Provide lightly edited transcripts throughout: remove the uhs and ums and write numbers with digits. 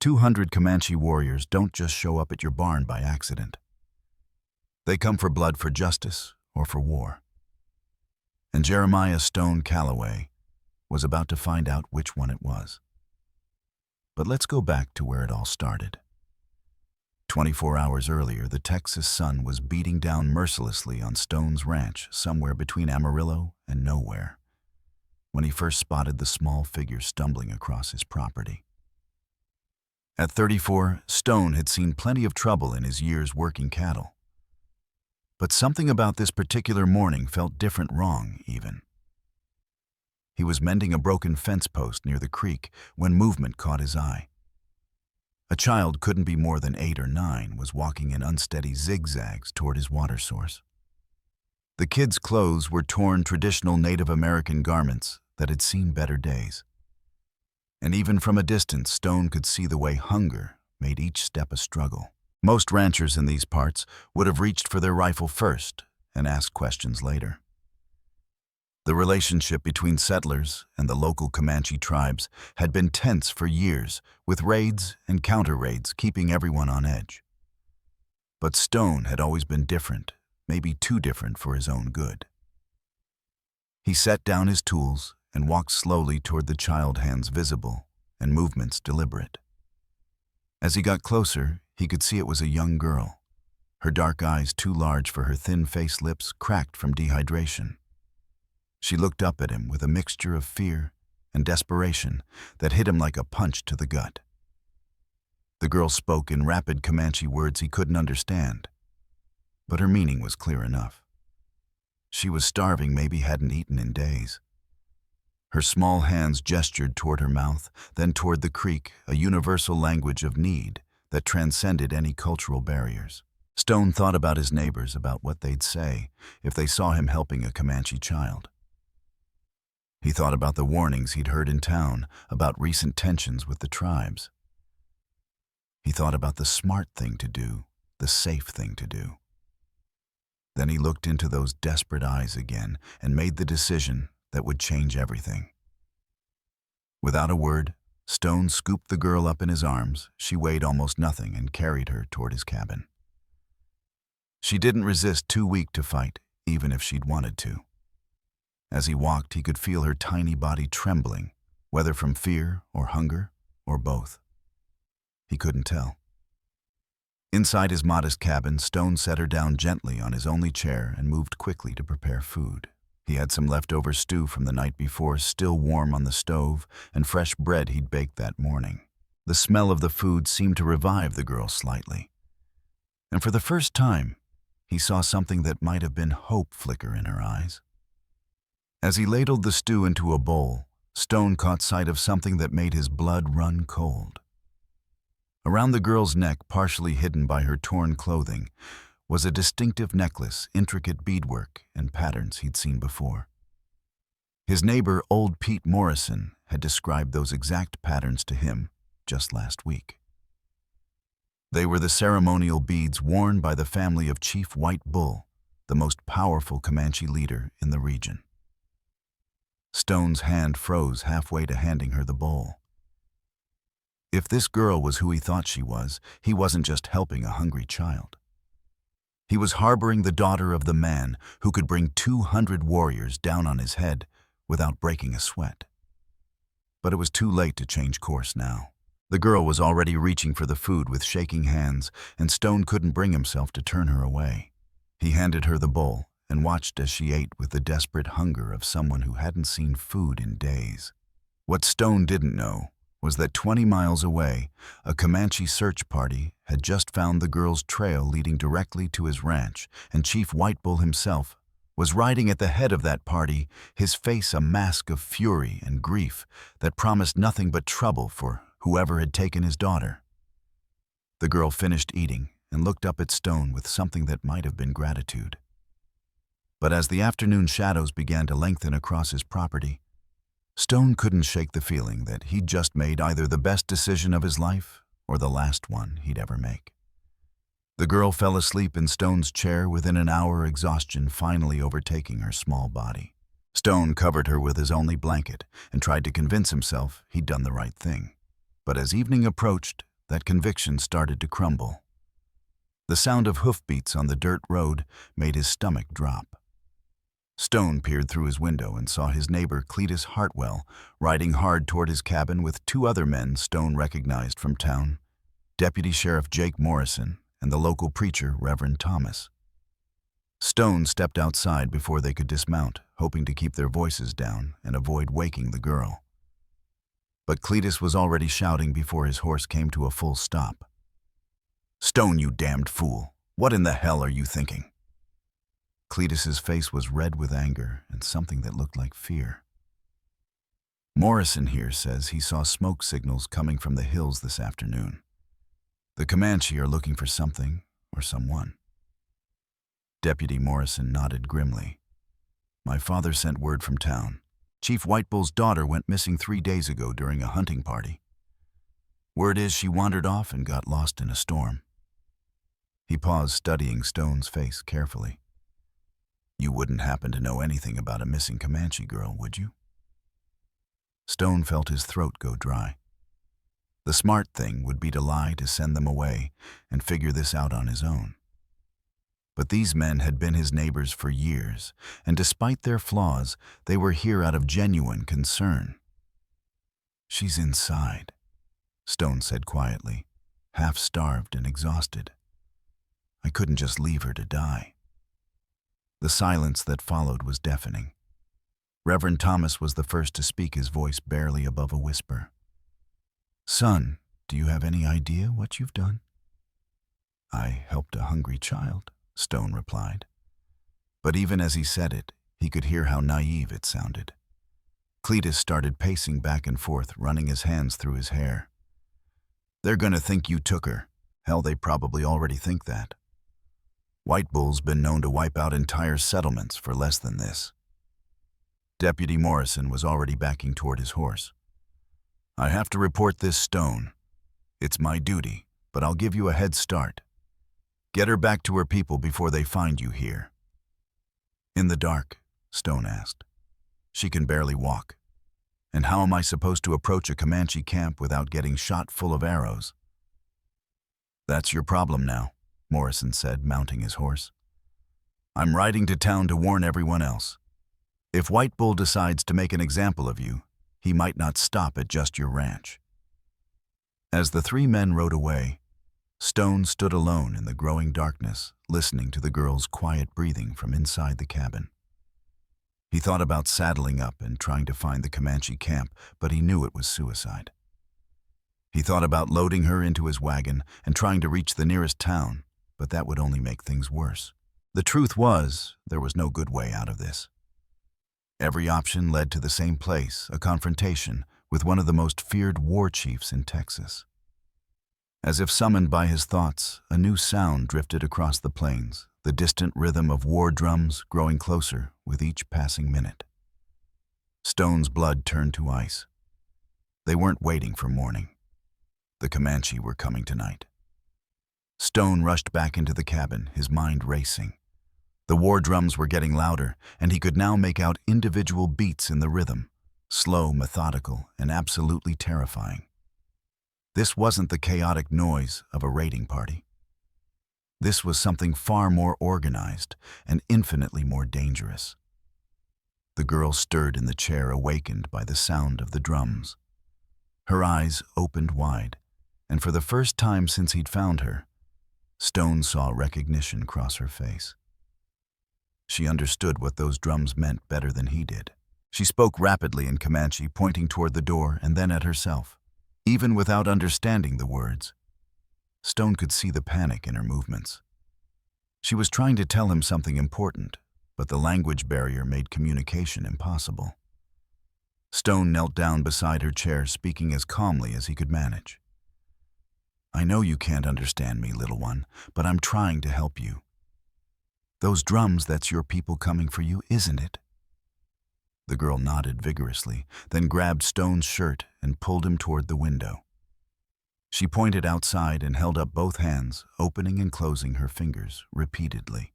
200 Comanche warriors don't just show up at your barn by accident. They come for blood, for justice, or for war. And Jeremiah Stone Calloway was about to find out which one it was. But let's go back to where it all started. 24 hours earlier, the Texas sun was beating down mercilessly on Stone's ranch somewhere between Amarillo and nowhere, when he first spotted the small figure stumbling across his property. At 34, Stone had seen plenty of trouble in his years working cattle. But something about this particular morning felt different, wrong even. He was mending a broken fence post near the creek when movement caught his eye. A child, couldn't be more than 8 or 9, was walking in unsteady zigzags toward his water source. The kid's clothes were torn traditional Native American garments that had seen better days. And even from a distance, Stone could see the way hunger made each step a struggle. Most ranchers in these parts would have reached for their rifle first and asked questions later. The relationship between settlers and the local Comanche tribes had been tense for years, with raids and counter-raids keeping everyone on edge. But Stone had always been different, maybe too different for his own good. He set down his tools and walked slowly toward the child, hands visible and movements deliberate. As he got closer, he could see it was a young girl, her dark eyes too large for her thin face, lips cracked from dehydration. She looked up at him with a mixture of fear and desperation that hit him like a punch to the gut. The girl spoke in rapid Comanche words he couldn't understand, but her meaning was clear enough. She was starving, maybe hadn't eaten in days. Her small hands gestured toward her mouth, then toward the creek, a universal language of need that transcended any cultural barriers. Stone thought about his neighbors, about what they'd say if they saw him helping a Comanche child. He thought about the warnings he'd heard in town about recent tensions with the tribes. He thought about the smart thing to do, the safe thing to do. Then he looked into those desperate eyes again and made the decision that would change everything. Without a word, Stone scooped the girl up in his arms. She weighed almost nothing and carried her toward his cabin. She didn't resist, too weak to fight, even if she'd wanted to. As he walked, he could feel her tiny body trembling, whether from fear or hunger or both. He couldn't tell. Inside his modest cabin, Stone set her down gently on his only chair and moved quickly to prepare food. He had some leftover stew from the night before still warm on the stove, and fresh bread he'd baked that morning. The smell of the food seemed to revive the girl slightly. And for the first time, he saw something that might have been hope flicker in her eyes. As he ladled the stew into a bowl, Stone caught sight of something that made his blood run cold. Around the girl's neck, partially hidden by her torn clothing, was a distinctive necklace, intricate beadwork and patterns he'd seen before. His neighbor, old Pete Morrison, had described those exact patterns to him just last week. They were the ceremonial beads worn by the family of Chief White Bull, the most powerful Comanche leader in the region. Stone's hand froze halfway to handing her the bowl. If this girl was who he thought she was, he wasn't just helping a hungry child. He was harboring the daughter of the man who could bring 200 warriors down on his head without breaking a sweat. But it was too late to change course now. The girl was already reaching for the food with shaking hands, and Stone couldn't bring himself to turn her away. He handed her the bowl and watched as she ate with the desperate hunger of someone who hadn't seen food in days. What Stone didn't know was that 20 miles away, a Comanche search party had just found the girl's trail leading directly to his ranch, and Chief White Bull himself was riding at the head of that party, his face a mask of fury and grief that promised nothing but trouble for whoever had taken his daughter. The girl finished eating and looked up at Stone with something that might have been gratitude. But as the afternoon shadows began to lengthen across his property, Stone couldn't shake the feeling that he'd just made either the best decision of his life or the last one he'd ever make. The girl fell asleep in Stone's chair within an hour, exhaustion finally overtaking her small body. Stone covered her with his only blanket and tried to convince himself he'd done the right thing. But as evening approached, that conviction started to crumble. The sound of hoofbeats on the dirt road made his stomach drop. Stone peered through his window and saw his neighbor Cletus Hartwell riding hard toward his cabin with two other men Stone recognized from town, Deputy Sheriff Jake Morrison and the local preacher Reverend Thomas. Stone stepped outside before they could dismount, hoping to keep their voices down and avoid waking the girl. But Cletus was already shouting before his horse came to a full stop. "Stone, you damned fool! What in the hell are you thinking?" Cletus's face was red with anger and something that looked like fear. "Morrison here says he saw smoke signals coming from the hills this afternoon. The Comanche are looking for something or someone." Deputy Morrison nodded grimly. "My father sent word from town. Chief Whitebull's daughter went missing 3 days ago during a hunting party. Word is she wandered off and got lost in a storm." He paused, studying Stone's face carefully. "You wouldn't happen to know anything about a missing Comanche girl, would you?" Stone felt his throat go dry. The smart thing would be to lie to send them away and figure this out on his own. But these men had been his neighbors for years, and despite their flaws, they were here out of genuine concern. "She's inside," Stone said quietly, half-starved and exhausted. "I couldn't just leave her to die." The silence that followed was deafening. Reverend Thomas was the first to speak, his voice barely above a whisper. "Son, do you have any idea what you've done?" "I helped a hungry child," Stone replied. But even as he said it, he could hear how naive it sounded. Cletus started pacing back and forth, running his hands through his hair. "They're gonna think you took her. Hell, they probably already think that. White Bull's been known to wipe out entire settlements for less than this." Deputy Morrison was already backing toward his horse. "I have to report this, Stone. It's my duty, but I'll give you a head start. Get her back to her people before they find you here." "In the dark?" Stone asked. "She can barely walk. And how am I supposed to approach a Comanche camp without getting shot full of arrows?" "That's your problem now," Morrison said, mounting his horse. "I'm riding to town to warn everyone else. If White Bull decides to make an example of you, he might not stop at just your ranch." As the three men rode away, Stone stood alone in the growing darkness, listening to the girl's quiet breathing from inside the cabin. He thought about saddling up and trying to find the Comanche camp, but he knew it was suicide. He thought about loading her into his wagon and trying to reach the nearest town, but that would only make things worse. The truth was, there was no good way out of this. Every option led to the same place, a confrontation with one of the most feared war chiefs in Texas. As if summoned by his thoughts, a new sound drifted across the plains, the distant rhythm of war drums growing closer with each passing minute. Stone's blood turned to ice. They weren't waiting for morning. The Comanche were coming tonight. Stone rushed back into the cabin, his mind racing. The war drums were getting louder, and he could now make out individual beats in the rhythm, slow, methodical, and absolutely terrifying. This wasn't the chaotic noise of a raiding party. This was something far more organized and infinitely more dangerous. The girl stirred in the chair, awakened by the sound of the drums. Her eyes opened wide, and for the first time since he'd found her, Stone saw recognition cross her face. She understood what those drums meant better than he did. She spoke rapidly in Comanche, pointing toward the door and then at herself. Even without understanding the words, Stone could see the panic in her movements. She was trying to tell him something important, but the language barrier made communication impossible. Stone knelt down beside her chair, speaking as calmly as he could manage. "I know you can't understand me, little one, but I'm trying to help you. Those drums, that's your people coming for you, isn't it?" The girl nodded vigorously, then grabbed Stone's shirt and pulled him toward the window. She pointed outside and held up both hands, opening and closing her fingers repeatedly.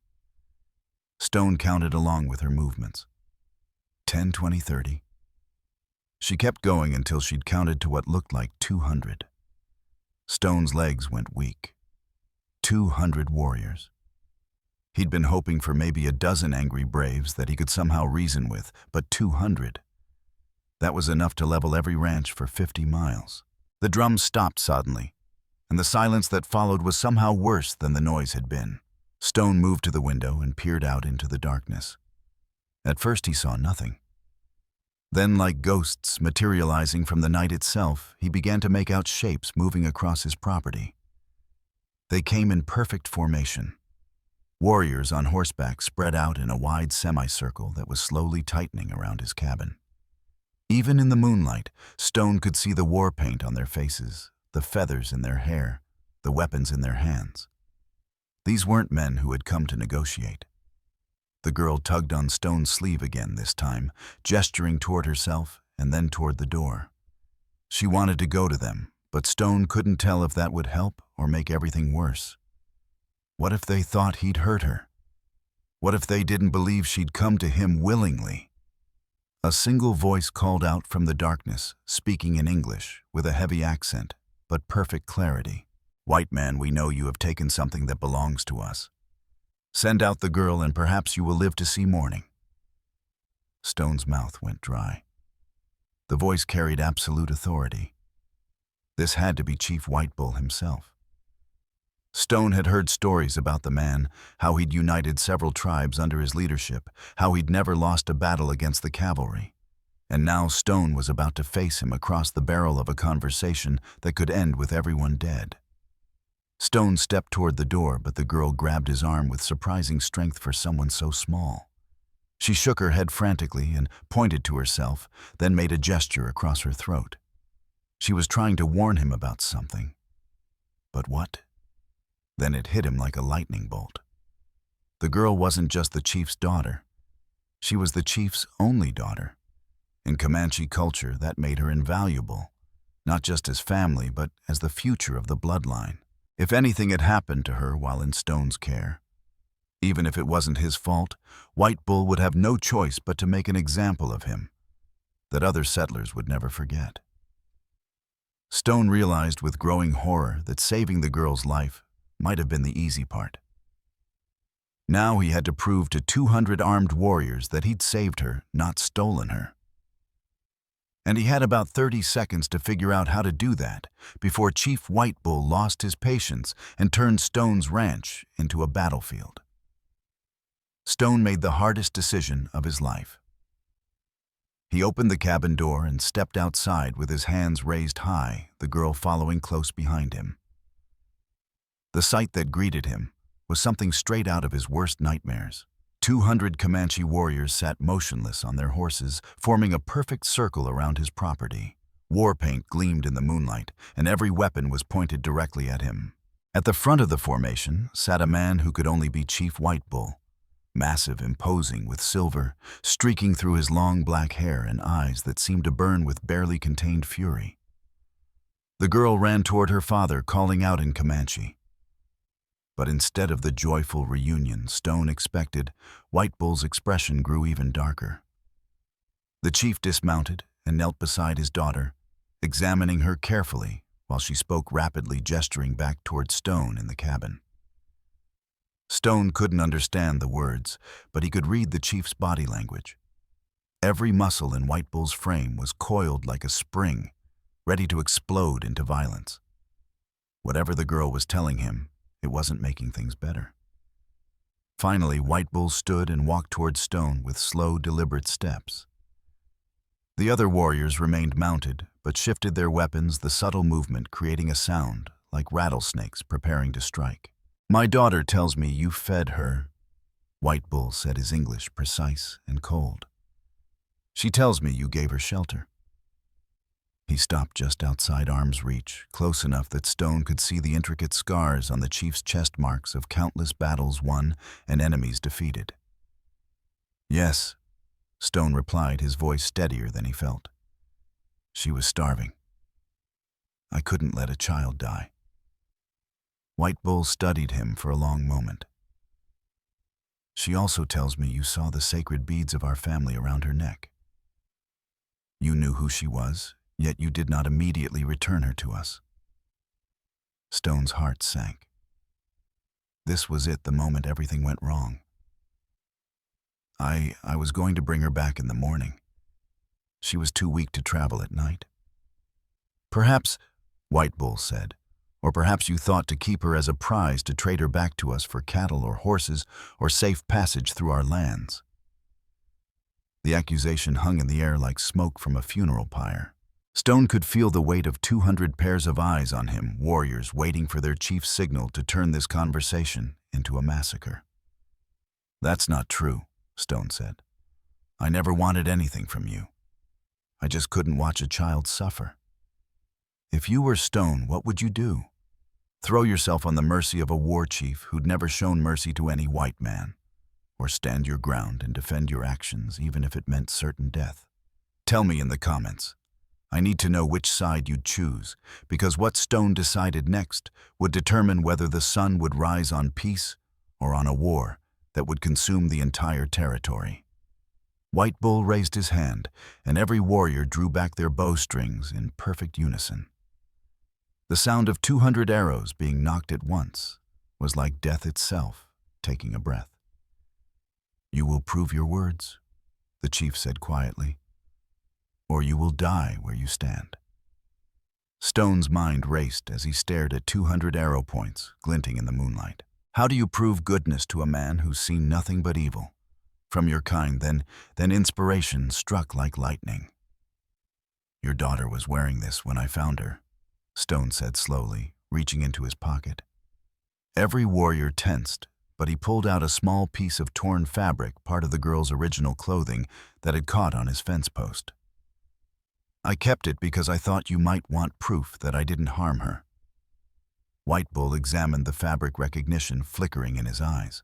Stone counted along with her movements. 10, 20, 30. She kept going until she'd counted to what looked like 200. Stone's legs went weak. 200 warriors. He'd been hoping for maybe a dozen angry braves that he could somehow reason with, but 200. That was enough to level every ranch for 50 miles. The drums stopped suddenly, and the silence that followed was somehow worse than the noise had been. Stone moved to the window and peered out into the darkness. At first he saw nothing. Then, like ghosts materializing from the night itself, he began to make out shapes moving across his property. They came in perfect formation. Warriors on horseback spread out in a wide semicircle that was slowly tightening around his cabin. Even in the moonlight, Stone could see the war paint on their faces, the feathers in their hair, the weapons in their hands. These weren't men who had come to negotiate. The girl tugged on Stone's sleeve again this time, gesturing toward herself and then toward the door. She wanted to go to them, but Stone couldn't tell if that would help or make everything worse. What if they thought he'd hurt her? What if they didn't believe she'd come to him willingly? A single voice called out from the darkness, speaking in English with a heavy accent, but perfect clarity. "White man, we know you have taken something that belongs to us. Send out the girl and perhaps you will live to see morning." Stone's mouth went dry. The voice carried absolute authority. This had to be Chief White Bull himself. Stone had heard stories about the man, how he'd united several tribes under his leadership, how he'd never lost a battle against the cavalry. And now Stone was about to face him across the barrel of a conversation that could end with everyone dead. Stone stepped toward the door, but the girl grabbed his arm with surprising strength for someone so small. She shook her head frantically and pointed to herself, then made a gesture across her throat. She was trying to warn him about something. But what? Then it hit him like a lightning bolt. The girl wasn't just the chief's daughter. She was the chief's only daughter. In Comanche culture, that made her invaluable, not just as family, but as the future of the bloodline. If anything had happened to her while in Stone's care, even if it wasn't his fault, White Bull would have no choice but to make an example of him that other settlers would never forget. Stone realized with growing horror that saving the girl's life might have been the easy part. Now he had to prove to 200 armed warriors that he'd saved her, not stolen her. And he had about 30 seconds to figure out how to do that before Chief White Bull lost his patience and turned Stone's ranch into a battlefield. Stone made the hardest decision of his life. He opened the cabin door and stepped outside with his hands raised high, the girl following close behind him. The sight that greeted him was something straight out of his worst nightmares. 200 Comanche warriors sat motionless on their horses, forming a perfect circle around his property. War paint gleamed in the moonlight, and every weapon was pointed directly at him. At the front of the formation sat a man who could only be Chief White Bull, massive, imposing, with silver streaking through his long black hair and eyes that seemed to burn with barely contained fury. The girl ran toward her father, calling out in Comanche. But instead of the joyful reunion Stone expected, White Bull's expression grew even darker. The chief dismounted and knelt beside his daughter, examining her carefully while she spoke rapidly, gesturing back toward Stone in the cabin. Stone couldn't understand the words, but he could read the chief's body language. Every muscle in White Bull's frame was coiled like a spring, ready to explode into violence. Whatever the girl was telling him, it wasn't making things better. Finally, White Bull stood and walked toward Stone with slow, deliberate steps. The other warriors remained mounted, but shifted their weapons, the subtle movement creating a sound like rattlesnakes preparing to strike. "My daughter tells me you fed her," White Bull said, his English precise and cold. "She tells me you gave her shelter." He stopped just outside arm's reach, close enough that Stone could see the intricate scars on the chief's chest marks of countless battles won and enemies defeated. "Yes," Stone replied, his voice steadier than he felt. "She was starving. I couldn't let a child die." White Bull studied him for a long moment. "She also tells me you saw the sacred beads of our family around her neck. You knew who she was, yet you did not immediately return her to us." Stone's heart sank. This was it, the moment everything went wrong. I was going to bring her back in the morning. She was too weak to travel at night. Perhaps, White Bull said, or perhaps you thought to keep her as a prize to trade her back to us for cattle or horses or safe passage through our lands. The accusation hung in the air like smoke from a funeral pyre. Stone could feel the weight of 200 pairs of eyes on him, warriors waiting for their chief's signal to turn this conversation into a massacre. That's not true, Stone said. I never wanted anything from you. I just couldn't watch a child suffer. If you were Stone, what would you do? Throw yourself on the mercy of a war chief who'd never shown mercy to any white man, or stand your ground and defend your actions even if it meant certain death? Tell me in the comments. I need to know which side you'd choose, because what Stone decided next would determine whether the sun would rise on peace or on a war that would consume the entire territory. White Bull raised his hand, and every warrior drew back their bowstrings in perfect unison. The sound of 200 arrows being knocked at once was like death itself taking a breath. You will prove your words, the chief said quietly, or you will die where you stand. Stone's mind raced as he stared at 200 arrow points glinting in the moonlight. How do you prove goodness to a man who's seen nothing but evil? From your kind, then inspiration struck like lightning. Your daughter was wearing this when I found her, Stone said slowly, reaching into his pocket. Every warrior tensed, but he pulled out a small piece of torn fabric, part of the girl's original clothing, that had caught on his fence post. I kept it because I thought you might want proof that I didn't harm her. White Bull examined the fabric, recognition flickering in his eyes.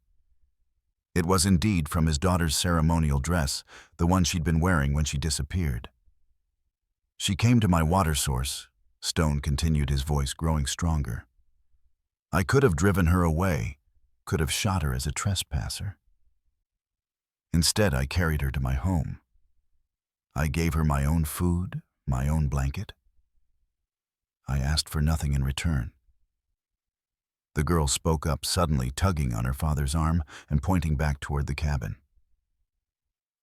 It was indeed from his daughter's ceremonial dress, the one she'd been wearing when she disappeared. She came to my water source, Stone continued, his voice growing stronger. I could have driven her away, could have shot her as a trespasser. Instead, I carried her to my home. I gave her my own food, my own blanket. I asked for nothing in return. The girl spoke up suddenly, tugging on her father's arm and pointing back toward the cabin.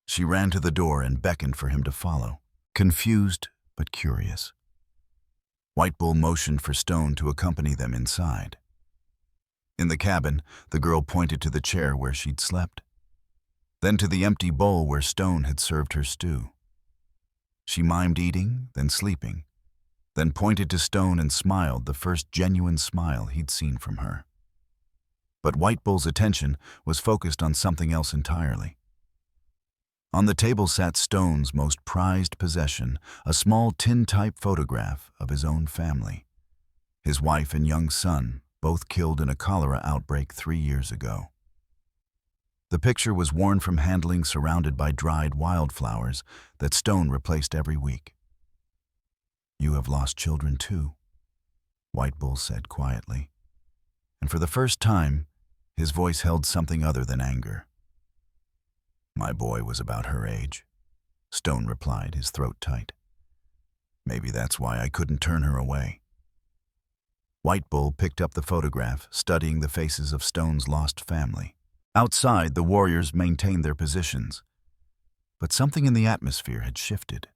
She ran to the door and beckoned for him to follow, confused but curious. White Bull motioned for Stone to accompany them inside. In the cabin, the girl pointed to the chair where she'd slept, then to the empty bowl where Stone had served her stew. She mimed eating, then sleeping, then pointed to Stone and smiled, the first genuine smile he'd seen from her. But White Bull's attention was focused on something else entirely. On the table sat Stone's most prized possession, a small tin-type photograph of his own family. His wife and young son, both killed in a cholera outbreak 3 years ago. The picture was worn from handling, surrounded by dried wildflowers that Stone replaced every week. You have lost children too, White Bull said quietly, and for the first time, his voice held something other than anger. My boy was about her age, Stone replied, his throat tight. Maybe that's why I couldn't turn her away. White Bull picked up the photograph, studying the faces of Stone's lost family. Outside, the warriors maintained their positions, but something in the atmosphere had shifted.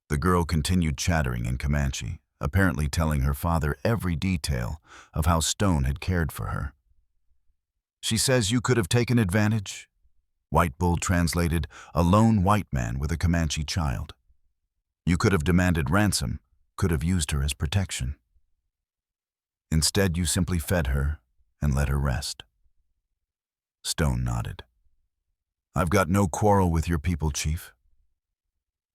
The girl continued chattering in Comanche, apparently telling her father every detail of how Stone had cared for her. She says you could have taken advantage, White Bull translated, a lone white man with a Comanche child. You could have demanded ransom, could have used her as protection. Instead, you simply fed her and let her rest. Stone nodded. I've got no quarrel with your people, Chief.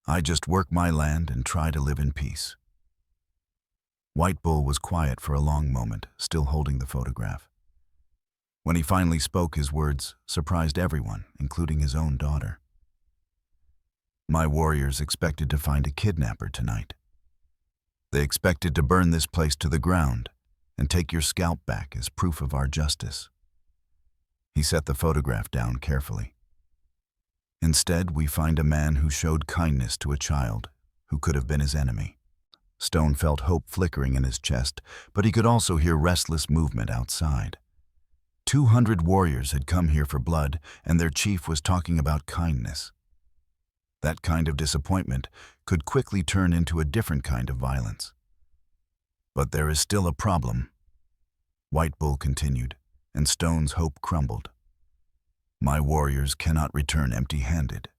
I just work my land and try to live in peace. White Bull was quiet for a long moment, still holding the photograph. When he finally spoke, his words surprised everyone, including his own daughter. My warriors expected to find a kidnapper tonight. They expected to burn this place to the ground and take your scalp back as proof of our justice. He set the photograph down carefully. Instead, we find a man who showed kindness to a child who could have been his enemy. Stone felt hope flickering in his chest, but he could also hear restless movement outside. 200 warriors had come here for blood, and their chief was talking about kindness. That kind of disappointment could quickly turn into a different kind of violence. But there is still a problem, White Bull continued, and Stone's hope crumbled. My warriors cannot return empty-handed.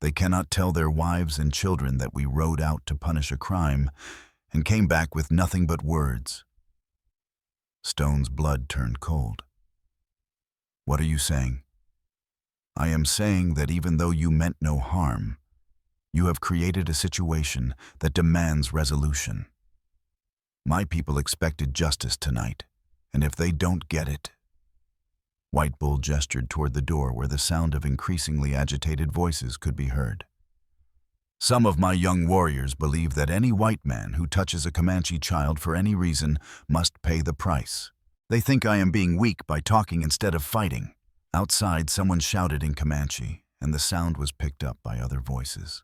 They cannot tell their wives and children that we rode out to punish a crime and came back with nothing but words. Stone's blood turned cold. What are you saying? I am saying that even though you meant no harm, you have created a situation that demands resolution. My people expected justice tonight, and if they don't get it... White Bull gestured toward the door where the sound of increasingly agitated voices could be heard. Some of my young warriors believe that any white man who touches a Comanche child for any reason must pay the price. They think I am being weak by talking instead of fighting. Outside, someone shouted in Comanche, and the sound was picked up by other voices.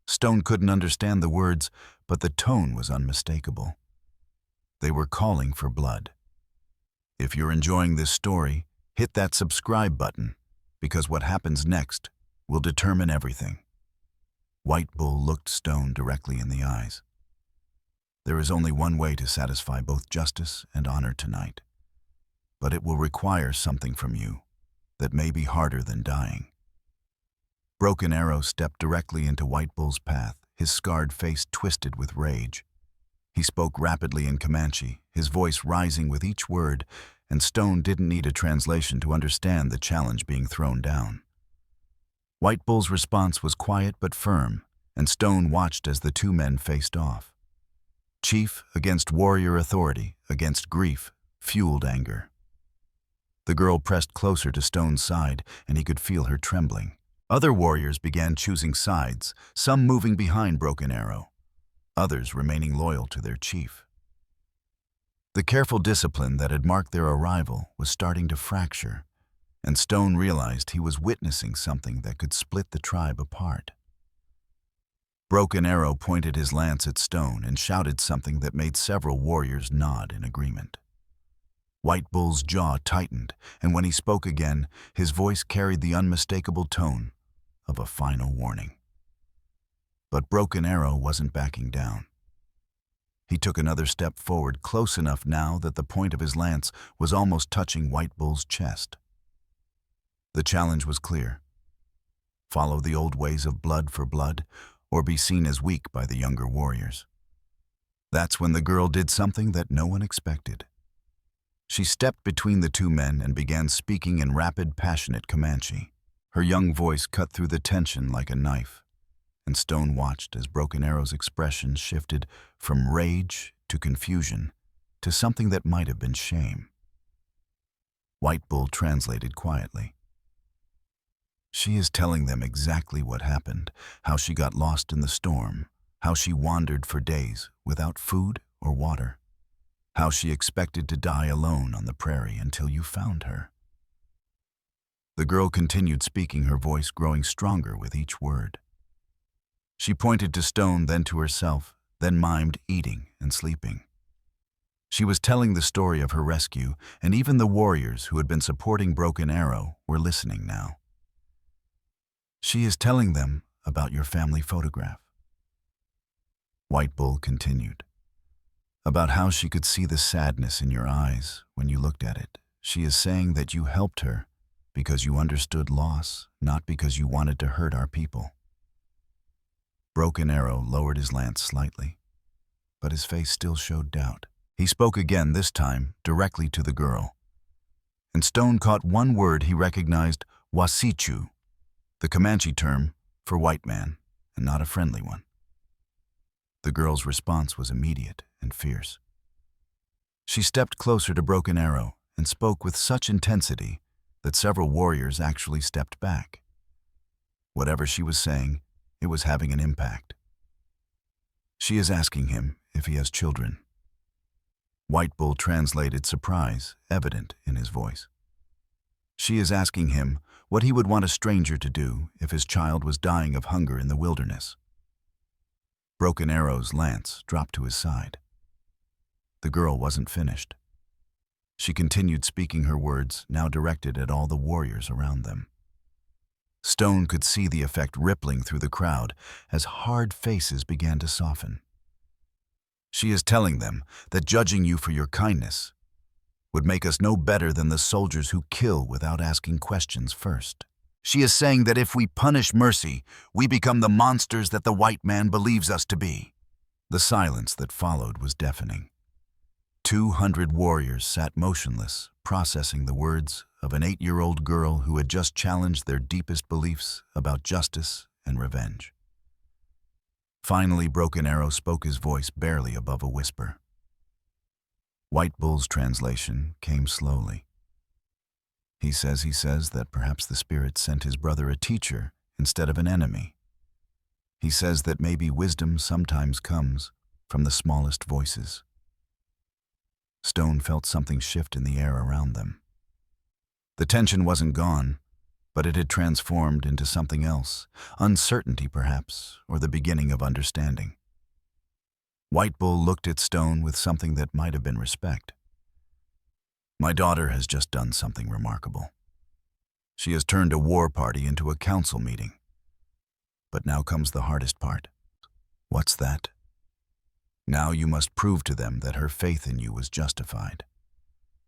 Stone couldn't understand the words, but the tone was unmistakable. They were calling for blood. If you're enjoying this story, hit that subscribe button, because what happens next will determine everything. White Bull looked Stone directly in the eyes. There is only one way to satisfy both justice and honor tonight, but it will require something from you that may be harder than dying. Broken Arrow stepped directly into White Bull's path, his scarred face twisted with rage. He spoke rapidly in Comanche, his voice rising with each word, and Stone didn't need a translation to understand the challenge being thrown down. White Bull's response was quiet but firm, and Stone watched as the two men faced off. Chief against warrior authority, against grief, fueled anger. The girl pressed closer to Stone's side, and he could feel her trembling. Other warriors began choosing sides, some moving behind Broken Arrow, others remaining loyal to their chief. The careful discipline that had marked their arrival was starting to fracture, and Stone realized he was witnessing something that could split the tribe apart. Broken Arrow pointed his lance at Stone and shouted something that made several warriors nod in agreement. White Bull's jaw tightened, and when he spoke again, his voice carried the unmistakable tone of a final warning. But Broken Arrow wasn't backing down. He took another step forward, close enough now that the point of his lance was almost touching White Bull's chest. The challenge was clear. Follow the old ways of blood for blood, or be seen as weak by the younger warriors. That's when the girl did something that no one expected. She stepped between the two men and began speaking in rapid, passionate Comanche. Her young voice cut through the tension like a knife, and Stone watched as Broken Arrow's expression shifted from rage to confusion to something that might have been shame. White Bull translated quietly. She is telling them exactly what happened, how she got lost in the storm, how she wandered for days without food or water, how she expected to die alone on the prairie until you found her. The girl continued speaking, her voice growing stronger with each word. She pointed to Stone, then to herself, then mimed eating and sleeping. She was telling the story of her rescue, and even the warriors who had been supporting Broken Arrow were listening now. She is telling them about your family photograph. White Bull continued. About how she could see the sadness in your eyes when you looked at it. She is saying that you helped her because you understood loss, not because you wanted to hurt our people. Broken Arrow lowered his lance slightly, but his face still showed doubt. He spoke again, this time directly to the girl. And Stone caught one word he recognized, wasichu, the Comanche term for white man, and not a friendly one. The girl's response was immediate and fierce. She stepped closer to Broken Arrow and spoke with such intensity that several warriors actually stepped back. Whatever she was saying, it was having an impact. She is asking him if he has children. White Bull translated surprise, evident in his voice. She is asking him what he would want a stranger to do if his child was dying of hunger in the wilderness. Broken Arrow's lance dropped to his side. The girl wasn't finished. She continued speaking her words, now directed at all the warriors around them. Stone could see the effect rippling through the crowd as hard faces began to soften. She is telling them that judging you for your kindness would make us no better than the soldiers who kill without asking questions first. She is saying that if we punish mercy, we become the monsters that the white man believes us to be. The silence that followed was deafening. 200 warriors sat motionless, processing the words of an 8-year-old girl who had just challenged their deepest beliefs about justice and revenge. Finally, Broken Arrow spoke, his voice barely above a whisper. White Bull's translation came slowly. He says that perhaps the spirit sent his brother a teacher instead of an enemy. He says that maybe wisdom sometimes comes from the smallest voices. Stone felt something shift in the air around them. The tension wasn't gone, but it had transformed into something else, uncertainty perhaps, or the beginning of understanding. White Bull looked at Stone with something that might have been respect. My daughter has just done something remarkable. She has turned a war party into a council meeting. But now comes the hardest part. What's that? Now you must prove to them that her faith in you was justified.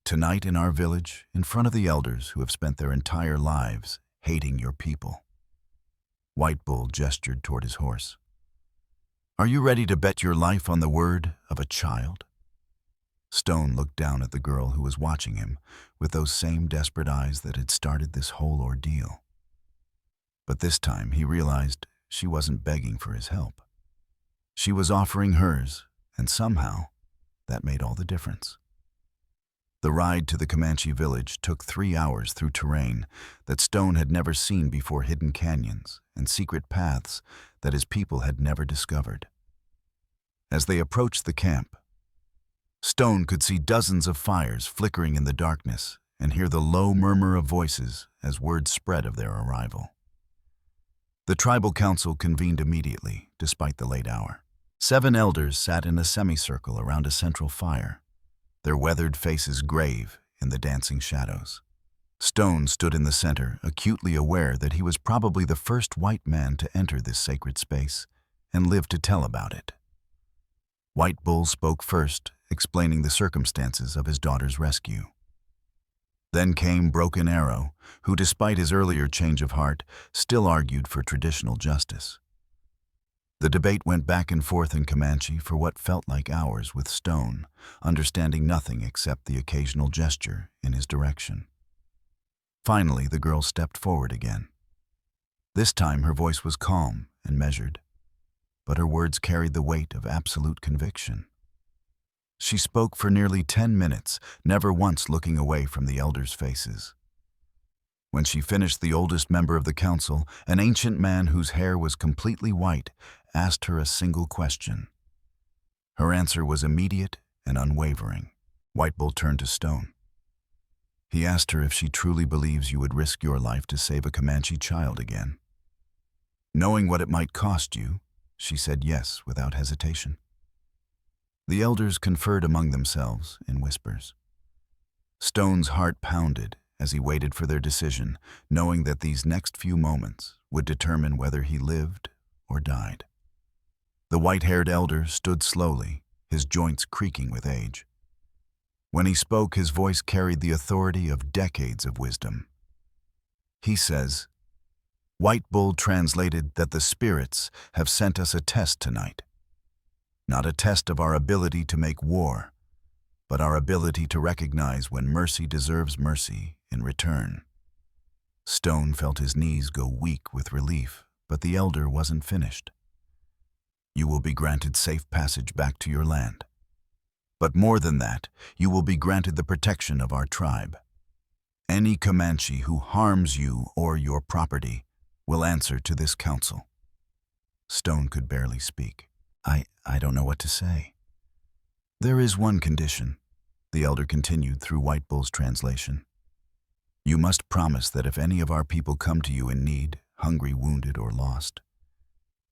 Tonight in our village, in front of the elders who have spent their entire lives hating your people. White Bull gestured toward his horse. Are you ready to bet your life on the word of a child? Stone looked down at the girl who was watching him with those same desperate eyes that had started this whole ordeal. But this time he realized she wasn't begging for his help. She was offering hers, and somehow that made all the difference. The ride to the Comanche village took 3 hours through terrain that Stone had never seen before, hidden canyons and secret paths that his people had never discovered. As they approached the camp, Stone could see dozens of fires flickering in the darkness and hear the low murmur of voices as word spread of their arrival. The tribal council convened immediately, despite the late hour. 7 elders sat in a semicircle around a central fire, their weathered faces grave in the dancing shadows. Stone stood in the center, acutely aware that he was probably the first white man to enter this sacred space and live to tell about it. White Bull spoke first, explaining the circumstances of his daughter's rescue. Then came Broken Arrow, who, despite his earlier change of heart, still argued for traditional justice. The debate went back and forth in Comanche for what felt like hours, with Stone understanding nothing except the occasional gesture in his direction. Finally, the girl stepped forward again. This time her voice was calm and measured, but her words carried the weight of absolute conviction. She spoke for nearly 10 minutes, never once looking away from the elders' faces. When she finished, the oldest member of the council, an ancient man whose hair was completely white, asked her a single question. Her answer was immediate and unwavering. White Bull turned to Stone. He asked her if she truly believes you would risk your life to save a Comanche child again. Knowing what it might cost you, she said yes without hesitation. The elders conferred among themselves in whispers. Stone's heart pounded as he waited for their decision, knowing that these next few moments would determine whether he lived or died. The white-haired elder stood slowly, his joints creaking with age. When he spoke, his voice carried the authority of decades of wisdom. He says, White Bull translated that the spirits have sent us a test tonight. Not a test of our ability to make war, but our ability to recognize when mercy deserves mercy in return. Stone felt his knees go weak with relief, but the elder wasn't finished. You will be granted safe passage back to your land. But more than that, you will be granted the protection of our tribe. Any Comanche who harms you or your property will answer to this council. Stone could barely speak. I don't know what to say. There is one condition, the elder continued through White Bull's translation. You must promise that if any of our people come to you in need, hungry, wounded, or lost,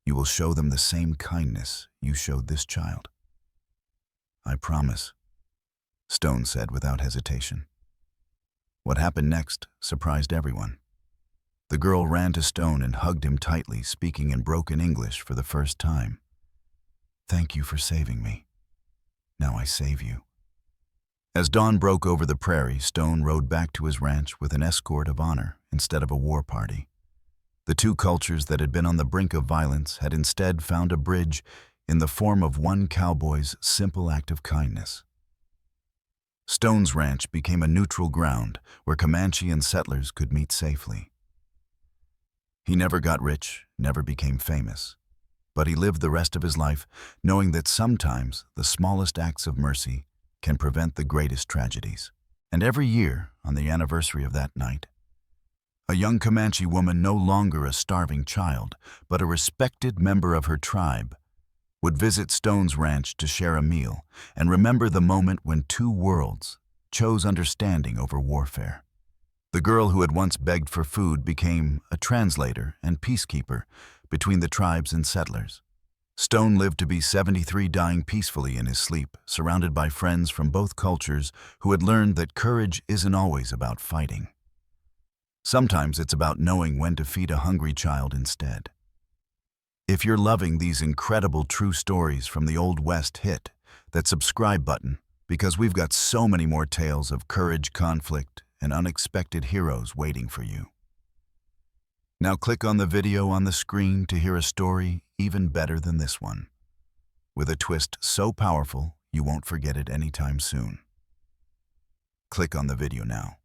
you will show them the same kindness you showed this child. I promise, Stone said without hesitation. What happened next surprised everyone. The girl ran to Stone and hugged him tightly, speaking in broken English for the first time. Thank you for saving me. Now I save you. As dawn broke over the prairie, Stone rode back to his ranch with an escort of honor instead of a war party. The two cultures that had been on the brink of violence had instead found a bridge in the form of one cowboy's simple act of kindness. Stone's ranch became a neutral ground where Comanche and settlers could meet safely. He never got rich, never became famous, but he lived the rest of his life knowing that sometimes the smallest acts of mercy can prevent the greatest tragedies. And every year, on the anniversary of that night, a young Comanche woman, no longer a starving child, but a respected member of her tribe, would visit Stone's ranch to share a meal and remember the moment when two worlds chose understanding over warfare. The girl who had once begged for food became a translator and peacekeeper between the tribes and settlers. Stone lived to be 73, dying peacefully in his sleep, surrounded by friends from both cultures who had learned that courage isn't always about fighting. Sometimes it's about knowing when to feed a hungry child instead. If you're loving these incredible true stories from the Old West, hit that subscribe button, because we've got so many more tales of courage, conflict, and unexpected heroes waiting for you. Now click on the video on the screen to hear a story even better than this one, with a twist so powerful you won't forget it anytime soon. Click on the video now.